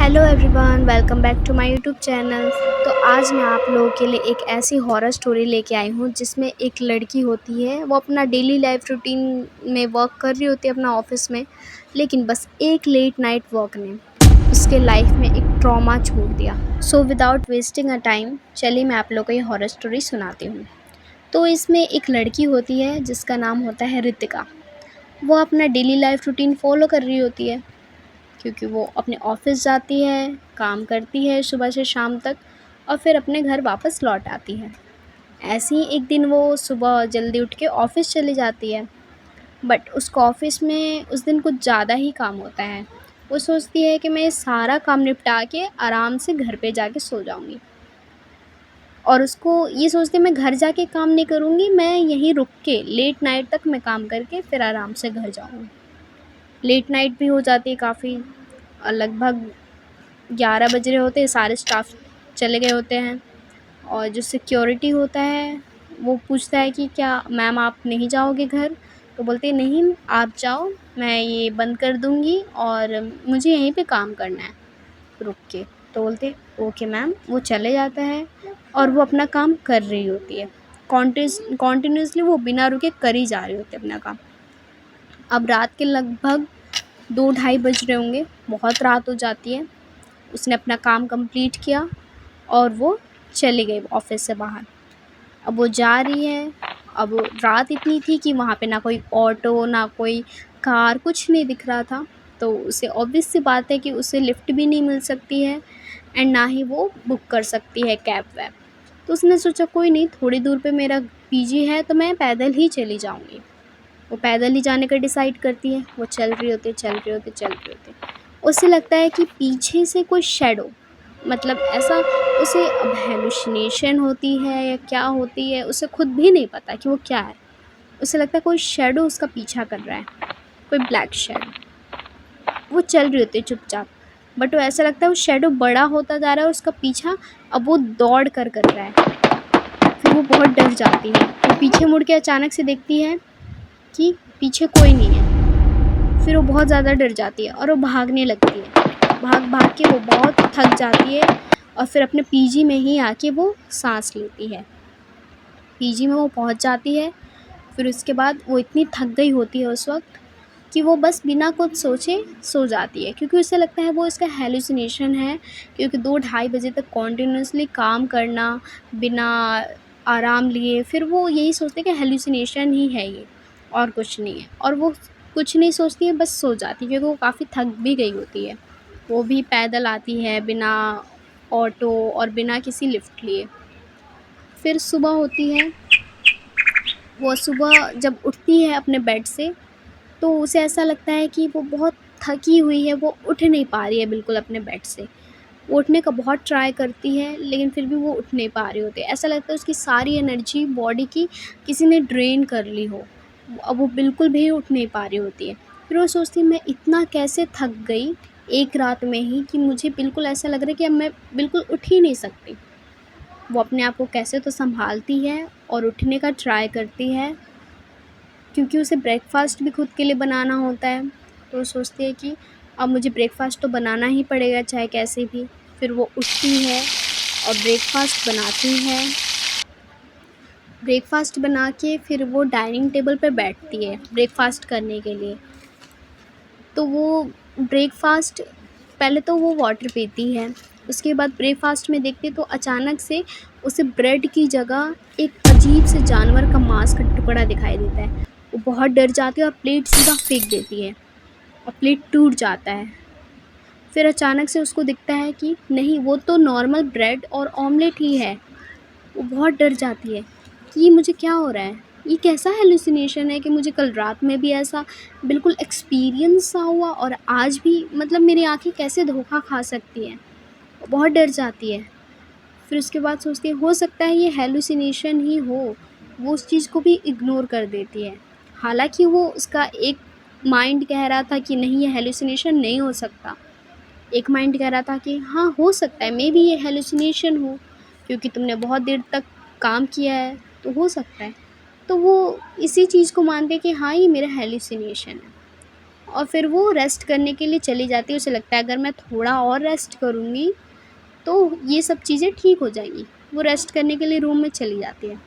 Hello everyone, welcome back to my YouTube channel. तो आज मैं आप लोगों के लिए एक ऐसी हॉरर स्टोरी लेके आई हूँ जिसमें एक लड़की होती है। वो अपना डेली लाइफ रूटीन में वर्क कर रही होती है अपना ऑफिस में, लेकिन बस एक लेट नाइट वॉक ने उसके लाइफ में एक ट्रॉमा छोड़ दिया। So without wasting a time, चलिए मैं आप लोगों को ये हॉरर स्टोरी सुनाती हूँ। तो इसमें एक लड़की होती है जिसका नाम होता है रितिका। वो अपना डेली लाइफ रूटीन फॉलो कर रही होती है क्योंकि वो अपने ऑफिस जाती है, काम करती है सुबह से शाम तक और फिर अपने घर वापस लौट आती है। ऐसे ही एक दिन वो सुबह जल्दी उठ के ऑफिस चली जाती है, बट उसको ऑफिस में उस दिन कुछ ज़्यादा ही काम होता है। वो सोचती है कि मैं ये सारा काम निपटा के आराम से घर पे जाके सो जाऊँगी, और उसको ये सोचती है मैं घर जाके काम नहीं करूँगी, मैं यहीं रुक के लेट नाइट तक मैं काम करके फिर आराम से घर जाऊँगी। लेट नाइट भी हो जाती है काफ़ी, लगभग 11 बज रहे होते हैं, सारे स्टाफ चले गए होते हैं। और जो सिक्योरिटी होता है वो पूछता है कि क्या मैम आप नहीं जाओगे घर? तो बोलते हैं नहीं आप जाओ, मैं ये बंद कर दूँगी और मुझे यहीं पे काम करना है रुक के। तो बोलते ओके मैम। वो चले जाता है और वो अपना काम कर रही होती है। कॉन्टिन्यूसली वो बिना रुके कर ही जा रही होती है अपना काम। अब रात के लगभग 2 ढाई बज रहे होंगे, बहुत रात हो जाती है। उसने अपना काम कंप्लीट किया और वो चली गई ऑफिस से बाहर। अब वो जा रही है। अब रात इतनी थी कि वहाँ पे ना कोई ऑटो ना कोई कार, कुछ नहीं दिख रहा था। तो उसे ऑब्वियस सी बात है कि उसे लिफ्ट भी नहीं मिल सकती है एंड ना ही वो बुक कर सकती है कैब वैब। तो उसने सोचा कोई नहीं, थोड़ी दूर पे मेरा पीजी है तो मैं पैदल ही चली जाऊँगी। वो पैदल ही जाने का डिसाइड करती है। वो चल रही होती है, चल रही होती है, चल रही होती है। उसे लगता है कि पीछे से कोई शैडो, मतलब ऐसा, उसे अब हैलुसिनेशन होती है या क्या होती है उसे खुद भी नहीं पता कि वो क्या है। उसे लगता है कोई शैडो उसका पीछा कर रहा है, कोई ब्लैक शैडो। वो चल रही होती है चुपचाप, बट वो ऐसा लगता है वो शैडो बड़ा होता जा रहा है उसका पीछा। अब वो दौड़ कर रहा है। फिर वो बहुत डर जाती है। वो पीछे मुड़ के अचानक से देखती है कि पीछे कोई नहीं है। फिर वो बहुत ज़्यादा डर जाती है और वो भागने लगती है। भाग भाग के वो बहुत थक जाती है और फिर अपने पीजी में ही आके वो सांस लेती है। पीजी में वो पहुंच जाती है। फिर उसके बाद वो इतनी थक गई होती है उस वक्त कि वो बस बिना कुछ सोचे सो जाती है, क्योंकि उसे लगता है वो इसका हेलुसिनेशन है। क्योंकि 2 ढाई बजे तक कॉन्टिन्यूसली काम करना बिना आराम लिए, फिर वो यही सोचते हैं कि हेलुसिनेशन ही है ये और कुछ नहीं है। और वो कुछ नहीं सोचती है, बस सो जाती है क्योंकि वो काफ़ी थक भी गई होती है। वो भी पैदल आती है बिना ऑटो और बिना किसी लिफ्ट लिए। फिर सुबह होती है। वो सुबह जब उठती है अपने बेड से तो उसे ऐसा लगता है कि वो बहुत थकी हुई है, वो उठ नहीं पा रही है बिल्कुल अपने बेड से। वो उठने का बहुत ट्राई करती है लेकिन फिर भी वो उठ नहीं पा रही होती है। ऐसा लगता है उसकी सारी एनर्जी बॉडी की किसी ने ड्रेन कर ली हो। अब वो बिल्कुल भी उठ नहीं पा रही होती है। फिर वो सोचती है मैं इतना कैसे थक गई एक रात में ही कि मुझे बिल्कुल ऐसा लग रहा है कि अब मैं बिल्कुल उठ ही नहीं सकती। वो अपने आप को कैसे तो संभालती है और उठने का ट्राई करती है, क्योंकि उसे ब्रेकफ़ास्ट भी खुद के लिए बनाना होता है। तो वो सोचती है कि अब मुझे ब्रेकफ़ास्ट तो बनाना ही पड़ेगा चाहे कैसे भी। फिर वो उठती है और ब्रेकफ़ास्ट बनाती है। ब्रेकफ़ास्ट बना के फिर वो डाइनिंग टेबल पे बैठती है ब्रेकफ़ास्ट करने के लिए। तो वो ब्रेकफ़ास्ट, पहले तो वो वाटर पीती है, उसके बाद ब्रेकफ़ास्ट में देखती है तो अचानक से उसे ब्रेड की जगह एक अजीब से जानवर का मांस का टुकड़ा दिखाई देता है। वो बहुत डर जाती है और प्लेट सीधा फेंक देती है और प्लेट टूट जाता है। फिर अचानक से उसको दिखता है कि नहीं, वो तो नॉर्मल ब्रेड और ऑमलेट ही है। वो बहुत डर जाती है कि ये मुझे क्या हो रहा है, ये कैसा हेलुसिनेशन है कि मुझे कल रात में भी ऐसा बिल्कुल एक्सपीरियंस सा हुआ और आज भी, मतलब मेरी आँखें कैसे धोखा खा सकती हैं। वो बहुत डर जाती है। फिर उसके बाद सोचती है हो सकता है ये हेलुसिनेशन ही हो। वो उस चीज़ को भी इग्नोर कर देती है। हालाँकि वो उसका एक माइंड कह रहा था कि नहीं, ये हेलुसिनेशन नहीं हो सकता। एक माइंड कह रहा था कि हाँ हो सकता है, मे बी ये हेलुसिनेशन हो, क्योंकि तुमने बहुत देर तक काम किया है तो हो सकता है। तो वो इसी चीज़ को मानते कि हाँ ये मेरा हेलुसिनेशन है। और फिर वो रेस्ट करने के लिए चली जाती है। उसे लगता है अगर मैं थोड़ा और रेस्ट करूँगी तो ये सब चीज़ें ठीक हो जाएंगी। वो रेस्ट करने के लिए रूम में चली जाती है।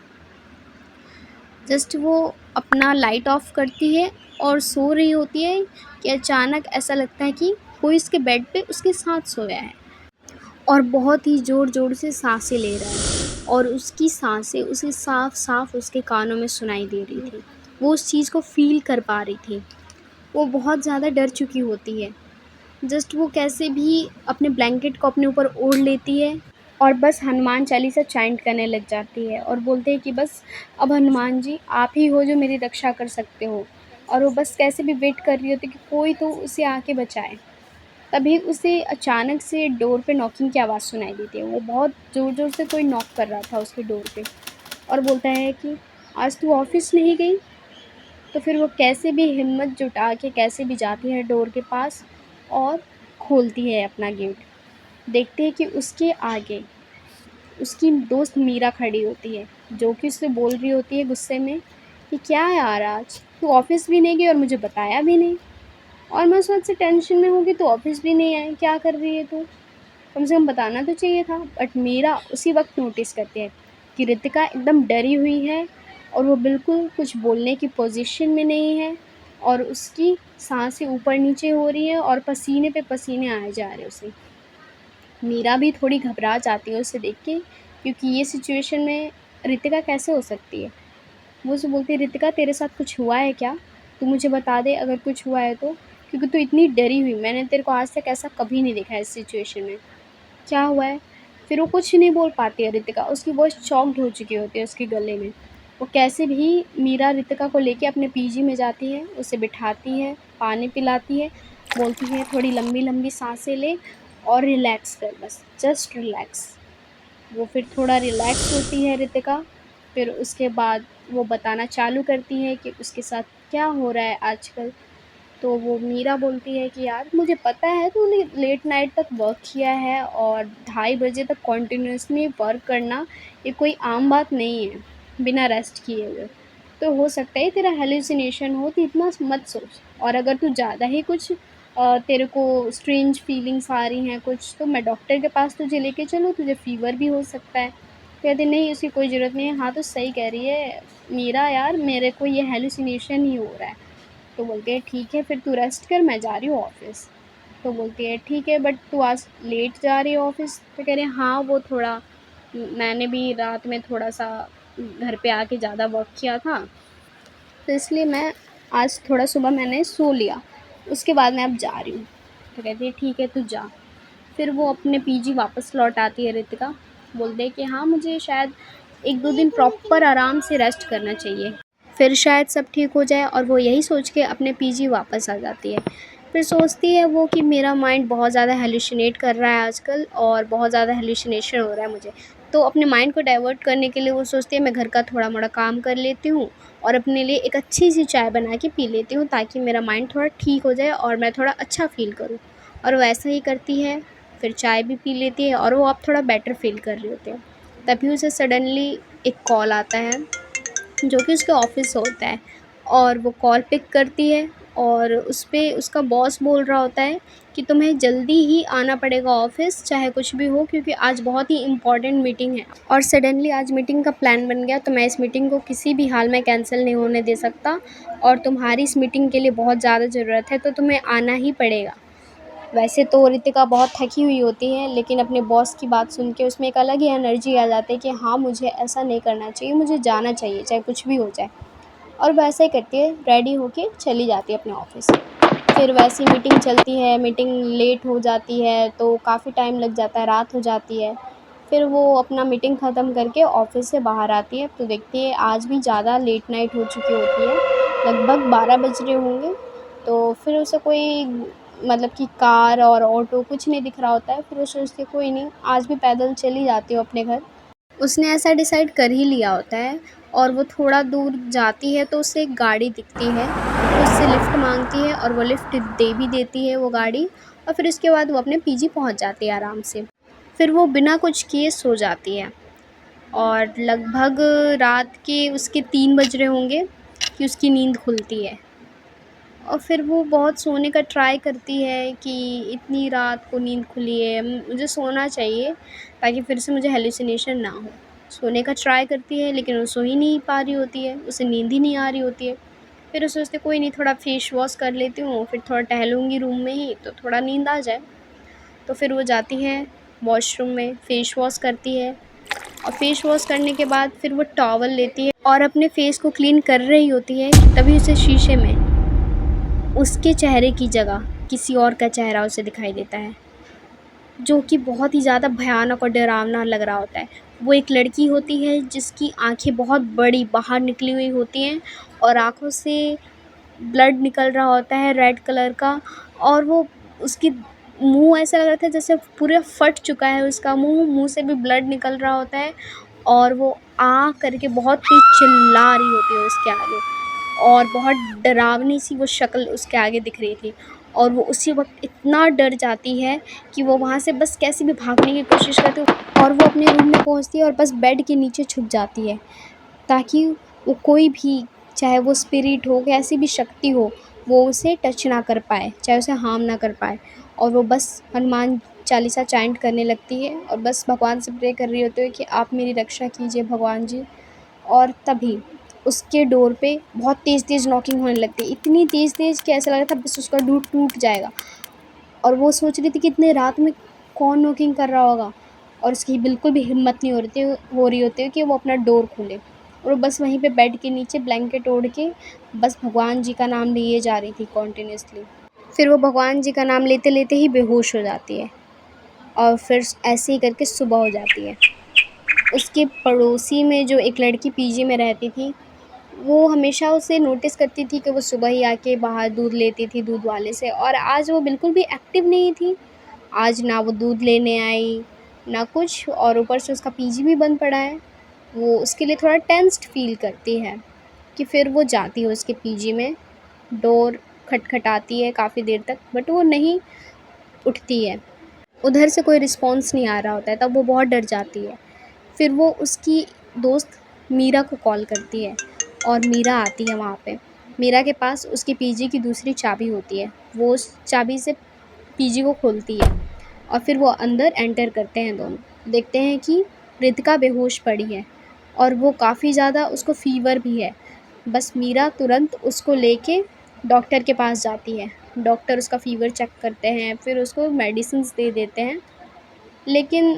जस्ट वो अपना लाइट ऑफ करती है और सो रही होती है कि अचानक ऐसा लगता है कि कोई उसके बेड पे उसके साथ सोया है और बहुत ही ज़ोर ज़ोर से सांसें ले रहा है और उसकी सांसें उसे साफ साफ उसके कानों में सुनाई दे रही थी। वो उस चीज़ को फील कर पा रही थी। वो बहुत ज़्यादा डर चुकी होती है। जस्ट वो कैसे भी अपने ब्लैंकेट को अपने ऊपर ओढ़ लेती है और बस हनुमान चालीसा चांट करने लग जाती है और बोलते हैं कि बस अब हनुमान जी आप ही हो जो मेरी रक्षा कर सकते हो। और वो बस कैसे भी वेट कर रही होती है कि कोई तो उसे आके बचाए। तभी उसे अचानक से डोर पे नॉकिंग की आवाज़ सुनाई देती है। वो बहुत ज़ोर ज़ोर से कोई नॉक कर रहा था उसके डोर पे और बोलता है कि आज तू ऑफिस नहीं गई। तो फिर वो कैसे भी हिम्मत जुटा के कैसे भी जाती है डोर के पास और खोलती है अपना गेट। देखते हैं कि उसके आगे उसकी दोस्त मीरा खड़ी होती है, जो कि उससे बोल रही होती है गुस्से में कि क्या यार आज तू ऑफिस भी नहीं गई और मुझे बताया भी नहीं। और मैं उस वक्त से टेंशन में हूँ कि तू ऑफिस भी नहीं आई, क्या कर रही है तू, कम से कम बताना तो चाहिए था। बट मीरा उसी वक्त नोटिस करती है कि रितिका एकदम डरी हुई है और वो बिल्कुल कुछ बोलने की पोजीशन में नहीं है और उसकी सांसें ऊपर नीचे हो रही है और पसीने पे पसीने आए जा रहे हैं उसे। मीरा भी थोड़ी घबरा जाती है उसे देख के, क्योंकि ये सिचुएशन में रितिका कैसे हो सकती है। वो उसे बोलती है रितिका तेरे साथ कुछ हुआ है क्या, तू मुझे बता दे अगर कुछ हुआ है तो, क्योंकि तू इतनी डरी हुई, मैंने तेरे को आज तक ऐसा कभी नहीं देखा है इस सिचुएशन में, क्या हुआ है। फिर वो कुछ नहीं बोल पाती है रितिका, उसकी वॉइस चॉक्ड हो चुकी होती है उसके गले में। वो कैसे भी मीरा रितिका को लेके अपने पीजी में जाती है, उसे बिठाती है, पानी पिलाती है, बोलती है थोड़ी लंबी लंबी सांसें ले और रिलैक्स कर, बस जस्ट रिलैक्स। वो फिर थोड़ा रिलैक्स होती है रितिका। फिर उसके बाद वो बताना चालू करती है कि उसके साथ क्या हो रहा है आजकल। तो वो मीरा बोलती है कि यार मुझे पता है तूने लेट नाइट तक वर्क किया है और 2:30 बजे तक कॉन्टिन्यूसली वर्क करना ये कोई आम बात नहीं है बिना रेस्ट किए हुए। तो हो सकता है तेरा हेलुसिनेशन हो, तो इतना मत सोच। और अगर तू ज़्यादा ही कुछ तेरे को स्ट्रेंज फीलिंग्स आ रही हैं कुछ, तो मैं डॉक्टर के पास तुझे लेके चलूँ, तुझे फ़ीवर भी हो सकता है। कहते नहीं उसकी कोई ज़रूरत नहीं है। हाँ तो सही कह रही है मीरा, यार मेरे को ये हेलुसिनेशन ही हो रहा है। तो बोलती है ठीक है फिर तू रेस्ट कर, मैं जा रही हूँ ऑफ़िस। तो बोलती है ठीक है बट तू आज लेट जा रही है ऑफ़िस। तो कह रहे हैं हाँ वो थोड़ा मैंने भी रात में थोड़ा सा घर पे आके ज़्यादा वर्क किया था, तो इसलिए मैं आज थोड़ा सुबह मैंने सो लिया, उसके बाद मैं अब जा रही हूँ। तो कहती है ठीक है तू जा। फिर वो अपने पीजी वापस लौट आती है रितिका, बोलते हैं कि हाँ मुझे शायद 1-2 दिन प्रॉपर आराम से रेस्ट करना चाहिए, फिर शायद सब ठीक हो जाए। और वो यही सोच के अपने पीजी वापस आ जाती है। फिर सोचती है वो कि मेरा माइंड बहुत ज़्यादा हेलुसिनेट कर रहा है आजकल और बहुत ज़्यादा हेलुसिनेशन हो रहा है मुझे। तो अपने माइंड को डाइवर्ट करने के लिए वो सोचती है मैं घर का थोड़ा मोड़ा काम कर लेती हूँ और अपने लिए एक अच्छी सी चाय बना के पी लेती हूँ, ताकि मेरा माइंड थोड़ा ठीक हो जाए और मैं थोड़ा अच्छा फ़ील करूँ। और वो ऐसा ही करती है, फिर चाय भी पी लेती है और वो अब थोड़ा बेटर फ़ील कर रही होती है। तभी उसे सडनली एक कॉल आता है जो कि उसके ऑफ़िस से होता है और वो कॉल पिक करती है और उस पे उसका बॉस बोल रहा होता है कि तुम्हें जल्दी ही आना पड़ेगा ऑफ़िस, चाहे कुछ भी हो, क्योंकि आज बहुत ही इम्पोर्टेंट मीटिंग है और सडनली आज मीटिंग का प्लान बन गया, तो मैं इस मीटिंग को किसी भी हाल में कैंसिल नहीं होने दे सकता और तुम्हारी इस मीटिंग के लिए बहुत ज़्यादा ज़रूरत है, तो तुम्हें आना ही पड़ेगा। वैसे तो रितिका बहुत थकी हुई होती है, लेकिन अपने बॉस की बात सुन के उसमें एक अलग ही एनर्जी आ जाती है कि हाँ मुझे ऐसा नहीं करना चाहिए, मुझे जाना चाहिए चाहे कुछ भी हो जाए। और वैसा ही करती है, रेडी होके चली जाती है अपने ऑफ़िस। फिर वैसी मीटिंग चलती है, मीटिंग लेट हो जाती है तो काफ़ी टाइम लग जाता है, रात हो जाती है। फिर वो अपना मीटिंग ख़त्म करके ऑफ़िस से बाहर आती है, तो देखती है आज भी ज़्यादा लेट नाइट हो चुकी होती है, लगभग 12 बज रहे होंगे। तो फिर उसे कोई मतलब कि कार और ऑटो कुछ नहीं दिख रहा होता है। फिर वो सोचती है कोई नहीं, आज भी पैदल चली जाती हूँ अपने घर। उसने ऐसा डिसाइड कर ही लिया होता है और वो थोड़ा दूर जाती है तो उसे एक गाड़ी दिखती है, वो उससे लिफ्ट मांगती है और वो लिफ्ट दे भी देती है वो गाड़ी। और फिर उसके बाद वो अपने पीजी पहुंच जाती है आराम से। फिर वो बिना कुछ किए सो जाती है और लगभग रात के उसके 3 बज रहे होंगे कि उसकी नींद खुलती है। और फिर वो बहुत सोने का ट्राई करती है कि इतनी रात को नींद खुली है, मुझे सोना चाहिए ताकि फिर से मुझे हैलुसिनेशन ना हो। सोने का ट्राई करती है लेकिन वो सो ही नहीं पा रही होती है, उसे नींद ही नहीं आ रही होती है। फिर वो सोचती है कोई नहीं, थोड़ा फेस वॉश कर लेती हूँ, फिर थोड़ा टहलूँगी रूम में ही तो थोड़ा नींद आ जाए। तो फिर वो जाती है वॉशरूम में, फेस वॉश करती है और फेस वॉश करने के बाद फिर वो टॉवल लेती है और अपने फेस को क्लीन कर रही होती है कि तभी उसे शीशे में उसके चेहरे की जगह किसी और का चेहरा उसे दिखाई देता है, जो कि बहुत ही ज़्यादा भयानक और डरावना लग रहा होता है। वो एक लड़की होती है जिसकी आँखें बहुत बड़ी बाहर निकली हुई होती हैं और आँखों से ब्लड निकल रहा होता है रेड कलर का, और वो उसकी मुँह ऐसा लग रहा था जैसे पूरा फट चुका है उसका मुँह, मुँह से भी ब्लड निकल रहा होता है और वो आ करके बहुत तेज़ चिल्ला रही होती है उसके आगे और बहुत डरावनी सी वो शक्ल उसके आगे दिख रही थी। और वो उसी वक़्त इतना डर जाती है कि वो वहाँ से बस कैसे भी भागने की कोशिश करती है और वो अपने रूम में पहुँचती है और बस बेड के नीचे छुप जाती है, ताकि वो कोई भी, चाहे वो स्पिरिट हो, कैसी भी शक्ति हो, वो उसे टच ना कर पाए, चाहे उसे हार्म ना कर पाए। और वो बस हनुमान चालीसा चैंट करने लगती है और बस भगवान से प्रे कर रही होती है कि आप मेरी रक्षा कीजिए भगवान जी। और तभी उसके डोर पे बहुत तेज़-तेज़ नॉकिंग होने लगती है, इतनी तेज़-तेज़ कि ऐसा लग रहा था बस उसका डोर टूट जाएगा। और वो सोच रही थी कि इतने रात में कौन नॉकिंग कर रहा होगा, और उसकी बिल्कुल भी हिम्मत नहीं हो रही होती है कि वो अपना डोर खोले। और वो बस वहीं पे बेड के नीचे ब्लैंकेट ओढ़ के बस भगवान जी का नाम लिए जा रही थी कॉन्टिन्यूअसली। फिर वो भगवान जी का नाम लेते-लेते ही बेहोश हो जाती है और फिर ऐसे ही करके सुबह हो जाती है। उसके पड़ोसी में जो एक लड़की पीजी में रहती थी, वो हमेशा उसे नोटिस करती थी कि वो सुबह ही आके बाहर दूध लेती थी दूध वाले से, और आज वो बिल्कुल भी एक्टिव नहीं थी। आज ना वो दूध लेने आई, ना कुछ, और ऊपर से उसका पीजी भी बंद पड़ा है। वो उसके लिए थोड़ा टेंस्ड फ़ील करती है कि फिर वो जाती है उसके पीजी में, डोर खटखटाती है काफ़ी देर तक बट वो नहीं उठती है। उधर से कोई रिस्पॉन्स नहीं आ रहा होता है, तब वो बहुत डर जाती है। फिर वो उसकी दोस्त मीरा को कॉल करती है और मीरा आती है वहाँ पे। मीरा के पास उसकी पीजी की दूसरी चाबी होती है। वो उस चाबी से पीजी को खोलती है और फिर वो अंदर एंटर करते हैं दोनों। देखते हैं कि रितिका बेहोश पड़ी है और वो काफ़ी ज़्यादा, उसको फ़ीवर भी है। बस मीरा तुरंत उसको लेके डॉक्टर के पास जाती है। डॉक्टर उसका फ़ीवर चेक करते हैं, फिर उसको मेडिसिन्स दे देते हैं। लेकिन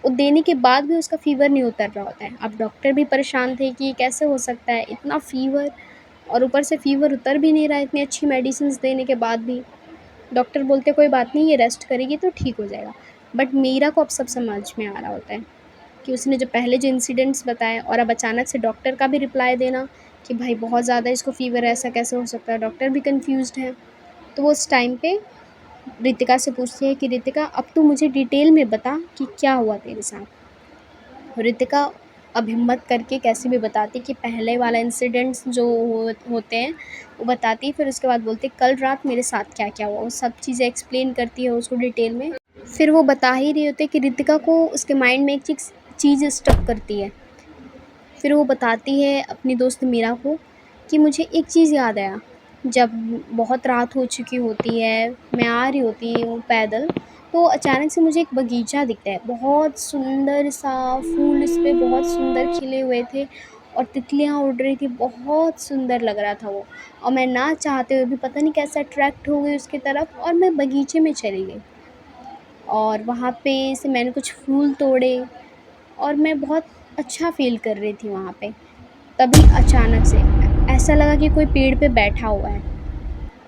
वो देने के बाद भी उसका फ़ीवर नहीं उतर रहा होता है। अब डॉक्टर भी परेशान थे कि ये कैसे हो सकता है, इतना फ़ीवर, और ऊपर से फ़ीवर उतर भी नहीं रहा है इतनी अच्छी मेडिसिन्स देने के बाद भी। डॉक्टर बोलते कोई बात नहीं, ये रेस्ट करेगी तो ठीक हो जाएगा। बट मीरा को अब सब समझ में आ रहा होता है कि उसने जो पहले जो इंसिडेंट्स बताए और अब अचानक से डॉक्टर का भी रिप्लाई देना कि भाई बहुत ज़्यादा इसको फ़ीवर है, ऐसा कैसे हो सकता है, डॉक्टर भी कन्फ्यूज़्ड हैं। तो वो उस टाइम पे रितिका से पूछती है कि रितिका अब तू मुझे डिटेल में बता कि क्या हुआ तेरे साथ। रितिका अब हिम्मत करके कैसे भी बताती कि पहले वाला इंसिडेंट्स जो होते हैं वो बताती, फिर उसके बाद बोलती कल रात मेरे साथ क्या क्या हुआ, वो सब चीज़ें एक्सप्लेन करती है उसको डिटेल में। फिर वो बता ही रही होती है कि रितिका को उसके माइंड में एक चीज़ स्टक करती है। फिर वो बताती है अपनी दोस्त मीरा को कि मुझे एक चीज़ याद आया, जब बहुत रात हो चुकी होती है, मैं आ रही होती हूँ पैदल, तो अचानक से मुझे एक बगीचा दिखता है, बहुत सुंदर सा, फूल इस पे बहुत सुंदर खिले हुए थे और तितलियाँ उड़ रही थी, बहुत सुंदर लग रहा था वो। और मैं ना चाहते हुए भी पता नहीं कैसे अट्रैक्ट हो गई उसकी तरफ और मैं बगीचे में चली गई और वहाँ पे से मैंने कुछ फूल तोड़े और मैं बहुत अच्छा फ़ील कर रही थी वहाँ पे। तभी अचानक से ऐसा लगा कि कोई पेड़ पे बैठा हुआ है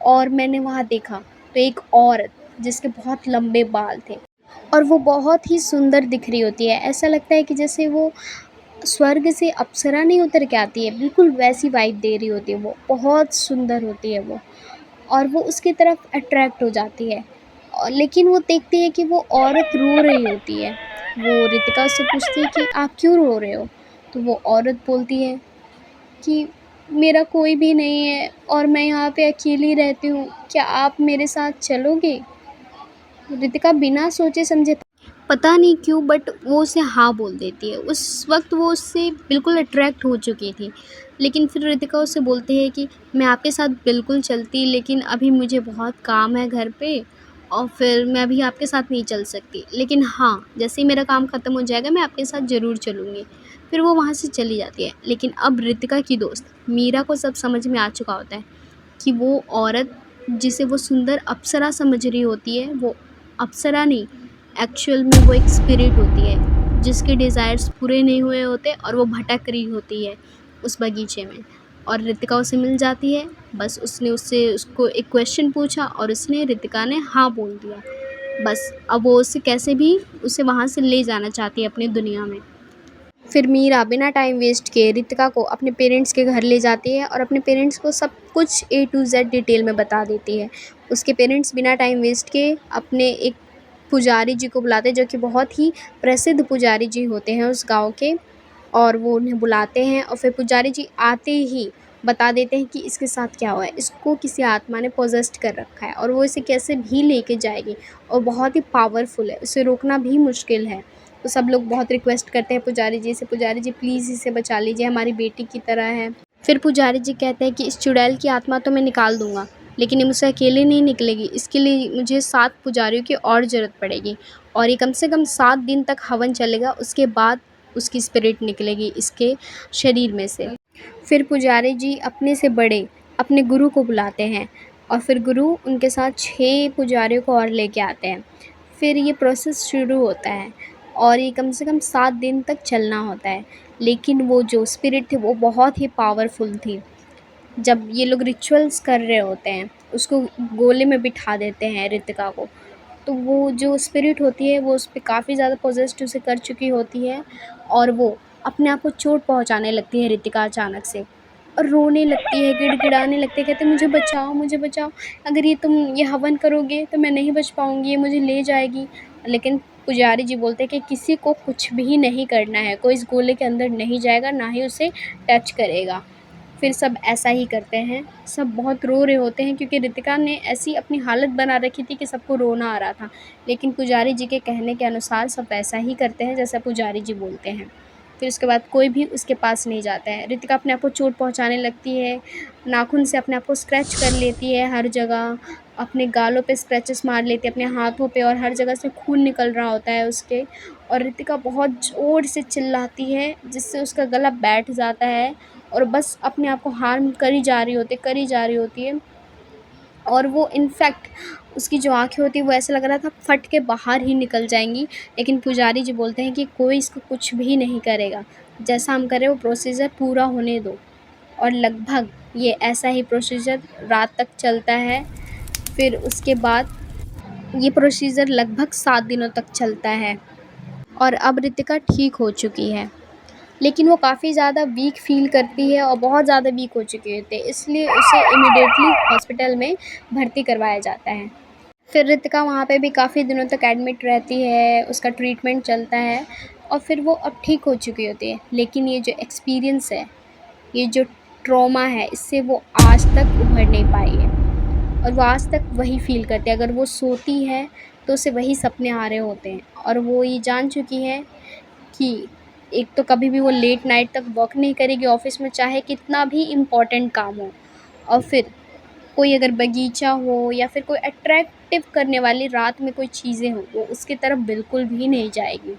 और मैंने वहाँ देखा तो एक औरत जिसके बहुत लंबे बाल थे और वो बहुत ही सुंदर दिख रही होती है। ऐसा लगता है कि जैसे वो स्वर्ग से अप्सरा नहीं उतर के आती है, बिल्कुल वैसी वाइब दे रही होती है वो, बहुत सुंदर होती है वो। और वो उसकी तरफ अट्रैक्ट हो जाती है और लेकिन वो देखती है कि वो औरत रो रही होती है। वो रितिका उससे पूछती है कि आप क्यों रो रहे हो? तो वो औरत बोलती है कि मेरा कोई भी नहीं है और मैं यहाँ पे अकेली रहती हूँ, क्या आप मेरे साथ चलोगे? रितिका बिना सोचे समझे, पता नहीं क्यों बट वो उसे हाँ बोल देती है। उस वक्त वो उससे बिल्कुल अट्रैक्ट हो चुकी थी, लेकिन फिर रितिका उससे बोलती है कि मैं आपके साथ बिल्कुल चलती, लेकिन अभी मुझे बहुत काम है घर पे और फिर मैं अभी आपके साथ नहीं चल सकती। लेकिन हाँ, जैसे ही मेरा काम ख़त्म हो जाएगा मैं आपके साथ ज़रूर चलूँगी। फिर वो वहाँ से चली जाती है। लेकिन अब रितिका की दोस्त मीरा को सब समझ में आ चुका होता है कि वो औरत जिसे वो सुंदर अप्सरा समझ रही होती है, वो अप्सरा नहीं, एक्चुअल में वो एक स्पिरिट होती है जिसके डिज़ायर्स पूरे नहीं हुए होते और वो भटक रही होती है उस बगीचे में। और रितिका उसे मिल जाती है। बस उसने उससे उसको एक क्वेश्चन पूछा और उसने रितिका ने हाँ बोल दिया। बस अब वो उसे कैसे भी उसे वहाँ से ले जाना चाहती है अपनी दुनिया में। फिर मीरा बिना टाइम वेस्ट किए रितिका को अपने पेरेंट्स के घर ले जाती है और अपने पेरेंट्स को सब कुछ ए टू जेड डिटेल में बता देती है। उसके पेरेंट्स बिना टाइम वेस्ट किए अपने एक पुजारी जी को बुलाते हैं, जो कि बहुत ही प्रसिद्ध पुजारी जी होते हैं उस गांव के। और वो उन्हें बुलाते हैं और फिर पुजारी जी आते ही बता देते हैं कि इसके साथ क्या हुआ है। इसको किसी आत्मा ने पोजेस्ट कर रखा है और वो इसे कैसे भी लेके जाएगी और बहुत ही पावरफुल है, उसे रोकना भी मुश्किल है। तो सब लोग बहुत रिक्वेस्ट करते हैं पुजारी जी से, पुजारी जी प्लीज़ इसे बचा लीजिए, हमारी बेटी की तरह है। फिर पुजारी जी कहते हैं कि इस चुड़ैल की आत्मा तो मैं निकाल दूंगा, लेकिन ये मुझसे अकेले नहीं निकलेगी। इसके लिए मुझे 7 पुजारियों की और ज़रूरत पड़ेगी और ये कम से कम 7 दिन तक हवन चलेगा, उसके बाद उसकी स्पिरिट निकलेगी इसके शरीर में से। फिर पुजारी जी अपने से बड़े अपने गुरु को बुलाते हैं और फिर गुरु उनके साथ 6 पुजारियों को और लेके आते हैं। फिर ये प्रोसेस शुरू होता है और ये कम से कम 7 दिन तक चलना होता है। लेकिन वो जो स्पिरिट थी वो बहुत ही पावरफुल थी। जब ये लोग रिचुअल्स कर रहे होते हैं, उसको गोले में बिठा देते हैं रितिका को, तो वो जो स्पिरिट होती है वो उस पे काफ़ी ज़्यादा पोजेस्ड उसे कर चुकी होती है और वो अपने आप को चोट पहुंचाने लगती है रितिका अचानक से और रोने लगती है, गिड़गिड़ाने लगती है, कहते मुझे बचाओ मुझे बचाओ, अगर ये तुम ये हवन करोगे तो मैं नहीं बच पाऊँगी, ये मुझे ले जाएगी। लेकिन पुजारी जी बोलते हैं कि किसी को कुछ भी नहीं करना है, कोई इस गोले के अंदर नहीं जाएगा, ना ही उसे टच करेगा। फिर सब ऐसा ही करते हैं, सब बहुत रो रहे होते हैं क्योंकि रितिका ने ऐसी अपनी हालत बना रखी थी कि सबको रोना आ रहा था। लेकिन पुजारी जी के कहने के अनुसार सब वैसा ही करते हैं जैसा पुजारी जी बोलते हैं। फिर उसके बाद कोई भी उसके पास नहीं जाता है। रितिका अपने आप को चोट पहुंचाने लगती है, नाखून से अपने आप को स्क्रैच कर लेती है हर जगह, अपने गालों पे स्क्रैचेस मार लेती है, अपने हाथों पे, और हर जगह से खून निकल रहा होता है उसके। और रितिका बहुत ज़ोर से चिल्लाती है जिससे उसका गला बैठ जाता है और बस अपने आप को हार्म करी जा रही होती है। और वो इनफैक्ट उसकी जो आँखें होती हैं वो ऐसा लग रहा था फट के बाहर ही निकल जाएंगी। लेकिन पुजारी जी बोलते हैं कि कोई इसको कुछ भी नहीं करेगा, जैसा हम करें वो प्रोसीजर पूरा होने दो। और लगभग ये ऐसा ही प्रोसीजर रात तक चलता है। फिर उसके बाद ये प्रोसीजर लगभग 7 दिनों तक चलता है और अब रितिका ठीक हो चुकी है। लेकिन वो काफ़ी ज़्यादा वीक फ़ील करती है और बहुत ज़्यादा वीक हो चुकी होती है, इसलिए उसे इमीडिएटली हॉस्पिटल में भर्ती करवाया जाता है। फिर रितिका वहाँ पे भी काफ़ी दिनों तक एडमिट रहती है, उसका ट्रीटमेंट चलता है और फिर वो अब ठीक हो चुकी होती है। लेकिन ये जो एक्सपीरियंस है, ये जो ट्रॉमा है, इससे वो आज तक उभर नहीं पाई है और वो आज तक वही फ़ील करती है। अगर वो सोती है तो उसे वही सपने आ रहे होते हैं और वो ये जान चुकी है कि एक तो कभी भी वो लेट नाइट तक वर्क नहीं करेगी ऑफ़िस में, चाहे कितना भी इम्पोर्टेंट काम हो। और फिर कोई अगर बगीचा हो या फिर कोई अट्रैक्टिव करने वाली रात में कोई चीज़ें हों, वो उसकी तरफ बिल्कुल भी नहीं जाएगी।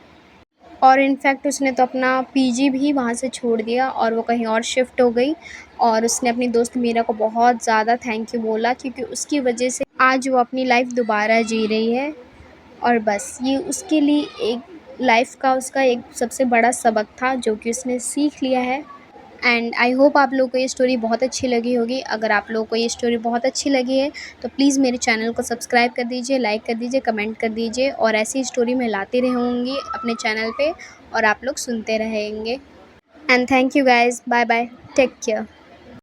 और इनफैक्ट उसने तो अपना पीजी भी वहाँ से छोड़ दिया और वो कहीं और शिफ्ट हो गई। और उसने अपनी दोस्त मीरा को बहुत ज़्यादा थैंक यू बोला क्योंकि उसकी वजह से आज वो अपनी लाइफ़ दोबारा जी रही है। और बस ये उसके लिए एक लाइफ़ का उसका एक सबसे बड़ा सबक था जो कि उसने सीख लिया है। एंड आई होप आप लोगों को ये स्टोरी बहुत अच्छी लगी होगी। अगर आप लोगों को ये स्टोरी बहुत अच्छी लगी है तो प्लीज़ मेरे चैनल को सब्सक्राइब कर दीजिए, लाइक कर दीजिए, कमेंट कर दीजिए और ऐसी स्टोरी मैं लाती रहूँगी अपने चैनल पे और आप लोग सुनते रहेंगे। And thank you guys, bye bye, take care.